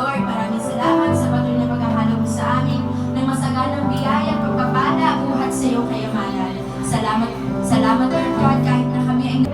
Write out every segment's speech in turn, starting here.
Lord, maraming salamat sa patuloy na paghahalo mo sa amin ng masaganang biyaya, pagpapala, buhat sa iyong kayamanan. Salamat Lord God, kahit na kami ay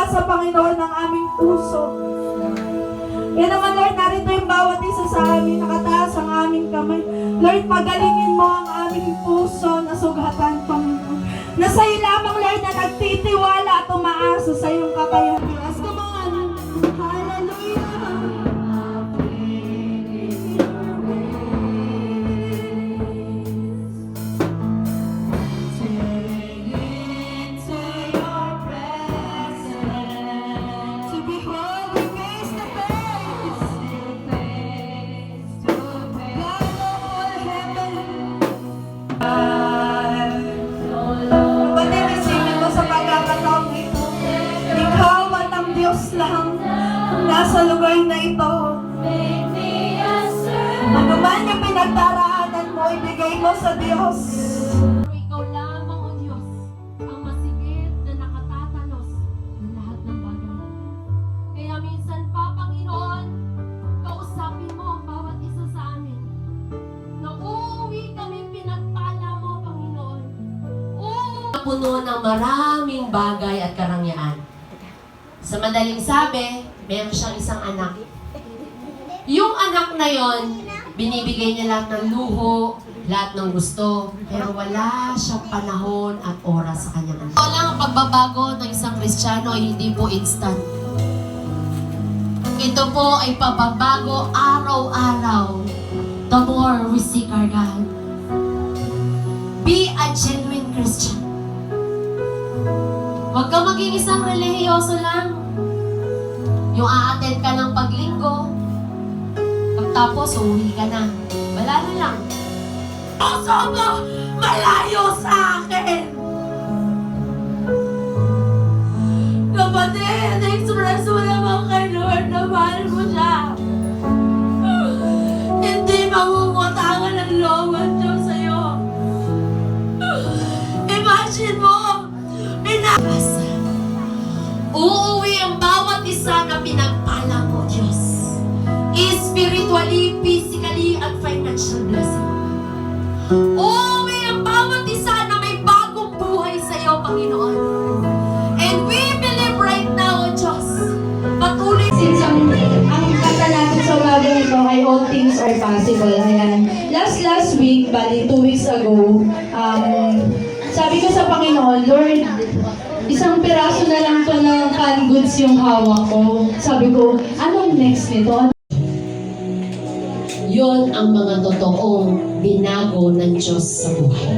sa Panginoon ng aming puso. Yan naman Lord, narito yung bawat isa sa amin, nakataas ang aming kamay. Lord, pagalingin mo ang aming puso na sugatan, Panginoon. Na sa'yo lamang Lord na nagtitiwala at umaasa sa iyong kakayahan. As come on, hallelujah. Diyos lang nasa lugar na ito. Ano man yung pinagdaraanan mo, ibigay mo sa Diyos. Ikaw lamang, O Diyos, ang masigit na nakatatalos ng lahat ng bagay. Kaya minsan pa, Panginoon, kausapin mo ang bawat isa sa amin. Na uuwi kami pinagpala mo, Panginoon. Puno ng maraming bagay at karangyaan. Sa madaling sabi, meron siyang isang anak. Yung anak na yon, binibigay niya lahat ng luho, lahat ng gusto, pero wala siyang panahon at oras sa kanyang anak. Wala ang pagbabago ng isang Kristiyano ay hindi po instant. Ito po ay pagbabago araw-araw. The more we seek our God. Be a genuine Christian. Huwag ka maging isang relihiyoso lang. Yung a-attend ka ng paglinggo, pagtapos uwi ka na. Wala na lang. Puso mo malayo sa akin! Kapatid, express mo naman kay Lord na mahal mo siya. Hindi mangungutangan ng loob ang Diyos sa'yo. Imagine mo, uuwi ang bawat isa na pinagpala mo, Diyos. Spiritually, physically, at financial blessing. Uuwi ang bawat isa na may bagong buhay sa iyo, Panginoon. And we believe right now, Diyos, patuloy. Since ang kata natin sa umaga nito ay all things are possible. Ayan. Last week, bali 2 weeks ago, sabi ko sa Panginoon, Lord, isang piraso na lang to ng canned goods yung hawak ko. Sabi ko, anong next nito? Yun ang mga totoong binago ng Diyos sa buhay.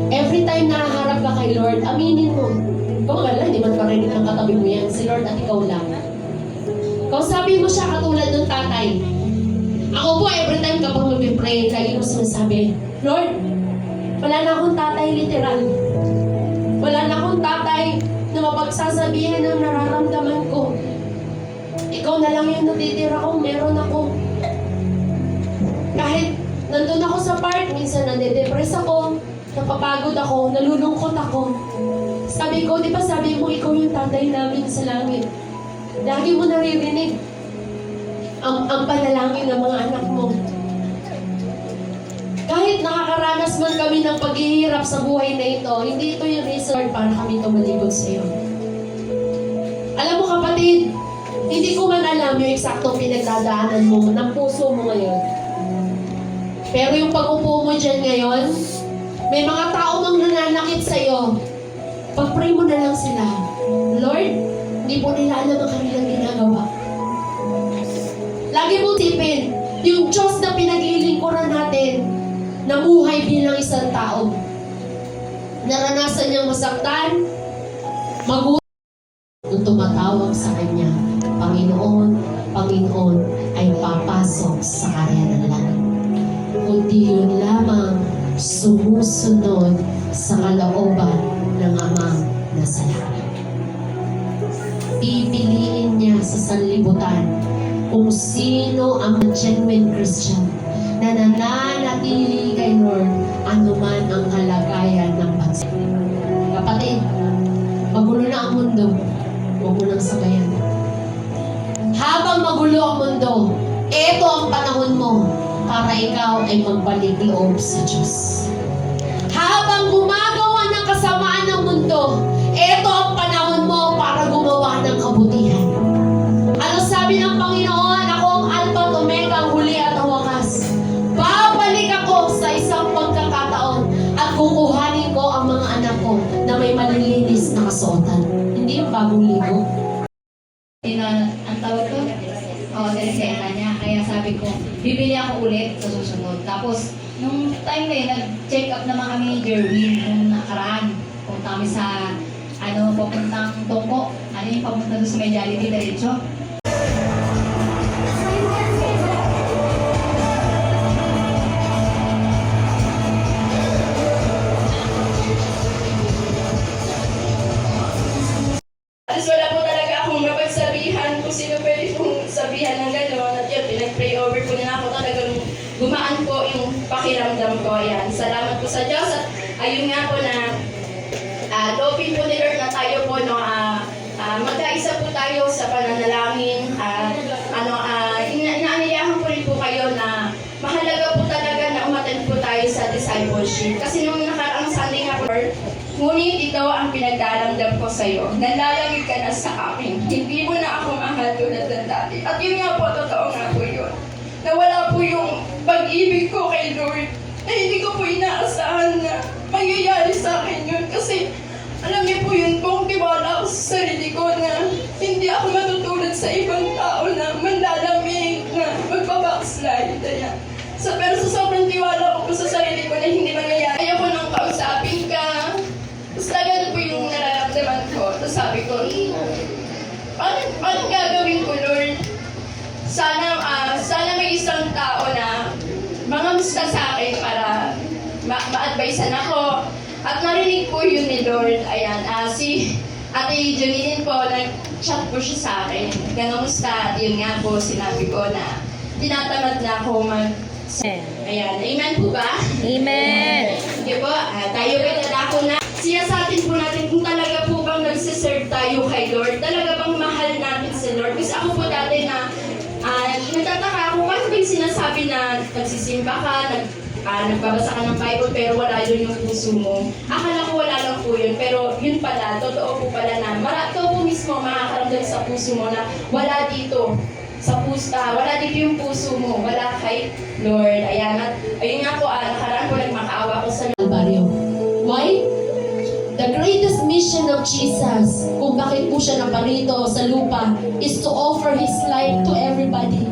Every time nakaharap ka kay Lord, aminin mo. Ikaw wala, hindi man parinig ng katabi mo yan. Si Lord at ikaw lang. Kausapin mo siya katulad ng tatay. Ako po, every time kapag mag-pray, lagi ko sinasabi, Lord, wala na akong tatay literal. Wala na akong tatay na mapagsasabihin ng nararamdaman ko. Ikaw na lang yung natitira kong meron ako. Kahit nandun ako sa part, minsan nade-depress ako, napapagod ako, nalulungkot ako. Sabi ko, di ba sabi mo, ikaw yung tatay namin sa langit. Lagi mo naririnig ang panalangin ng mga anak mo. Kahit nakakaranas man kami ng paghihirap sa buhay na ito, hindi ito yung reason para kami tumalikod sa iyo. Alam mo kapatid, hindi ko man alam yung eksaktong pinagdadaanan mo ng puso mo ngayon. Pero yung pag-upo mo dyan ngayon, may mga tao mang nananakit sa iyo. Pag-pray mo na lang sila, Lord, hindi po nila alam ang kanilang ginagawa. Lagi mo tipin, yung Diyos na pinaglilingkuran natin tao. Naranasan niyang masaktan, magulat, nung tumatawag sa kanya, Panginoon, Panginoon, ay papasok sa karya ng langit. Kundi yun lamang sumusunod sa kalooban ng Amang nasa langit. Pipiliin niya sa sanlibutan kung sino ang genuine Christian na nananatili kay Lord anuman ang kalagayan ng bansa. Kapatid, magulo na ang mundo, huwag mo nang sabayan. Habang magulo ang mundo, ito ang panahon mo para ikaw ay magbalik loob sa Diyos. Habang gumagawa ng kasamaan ng mundo, ito ang panahon mo para gumawa ng kabutihan. Ano sabi ng Panginoon? Ako ang Alpha at Omega, ang huli at ang wakas. Babalik ako sa isang pagkakataon at kukuhanin ko ang mga anak ko na may malilinis na kasuotan. Hindi yung bagong libo. Ang tawag ko? Reseta niya. Kaya sabi ko, bibili ako ulit sa susunod. Tapos, nung time na yun, nag-check up naman kami ni Jerwin nung nakaraan. Punta kami sa, papuntang Tongko. Papunta doon sa may Jollibee, diretso. Alas wala po talaga akong mapagsabihan kung sino pwede kong sabihan ng gano'n. At yun, pinag-pray over ko na ako talagang gumaan po yung pakiramdam ko. Ayan. Salamat po sa Diyos. At ayun nga po na lobin po ni Lord na tayo po, magkaisa po tayo sa pananalangin. Inaaniyahan ko rin po kayo na mahalaga po talaga na umattend po tayo sa discipleship. Kasi nung nakaraang Sunday nga po, Lord, ngunit ito ang pinagdaramdam ko sa iyo. Nalalagig ka na sa akin. Hindi mo na ako mahal tulad ng dati. At yun nga po, totoo nga po yun. Nawala po yung pag-ibig ko kay Lord. Na hindi ko po inaasahan na mangyayari sa akin yun. Kasi alam niyo po yun, buong tiwala ko sa sarili ko na hindi ako matutulad sa ibang tao na manlalamig, na magpabackslide. Pero sa sobrang tiwala ko sa sarili ko na hindi mangyayari. Ayaw ko nang kausapin ka. Tapos ganun po yung nararamdaman ko. Tapos sabi ko, paano gagawin ko, Lord? Sana may isang tao na mangamusta sa akin para ma-advisean ako. At narinig ko yun ni Lord. Ayan, si Ate Janine po, nag-chat po siya sa akin. Kanamusta? At yun nga po, sinabi ko na tinatamad na ako Ayan, amen po ba? Amen. Sige po, tayo ay dadako na. Siyasatin po natin kung talaga po bang nagsiserve tayo kay Lord. Talaga bang mahal natin si Lord. Kasi ako po dati na nagtataka ako, bakit ba yung sinasabi na nagsisimba ka, nagbabasa ka ng Bible pero wala yun yung puso mo. Akala ko wala lang po yun, pero yun pala, totoo po pala na ito po mismo makakaramdam sa puso mo na wala dito. Wala dito yung puso mo, wala kay Lord. Ayan, at ayun nga po, nakaraan po nagmakaawa ko sa Albaryo. Why? The greatest mission of Jesus, kung bakit po siya naparito sa lupa, is to offer His life to everybody.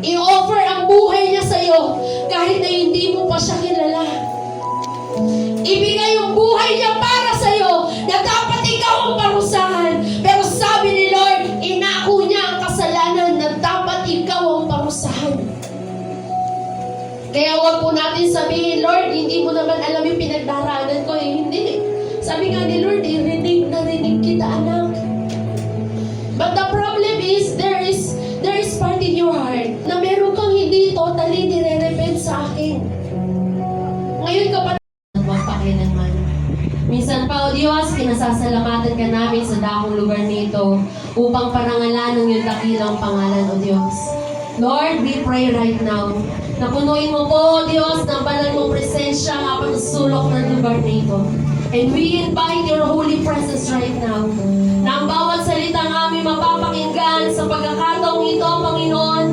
I-offer ang buhay niya sa iyo kahit na hindi mo pa siya kilala. Ibigay yung buhay niya para sa iyo na dapat ikaw ang parusahan. Pero sabi ni Lord, inako niya ang kasalanan na dapat ikaw ang parusahan. Kaya wag po natin sabihin, Lord, hindi mo naman alam yung pinagdaraanan ko. Hindi. Sabi nga ni Lord, rinig na rinig kita, anak. But the problem is, there is part in your heart na meron kang hindi totally nire-repent sa akin. Ngayon kapatid, magpakilanman. Minsan pa, O Diyos, pinasasalamatan ka namin sa dakong lugar nito upang parangalanan yung dakilang pangalan, O Diyos. Lord, we pray right now na punuin mo po, O Diyos, ng banal mong presensya kapag sulok ng lugar nito. And we invite your holy presence right now na ang bawat salitang aming mapapakinggan sa pagkakataong ito, Panginoon,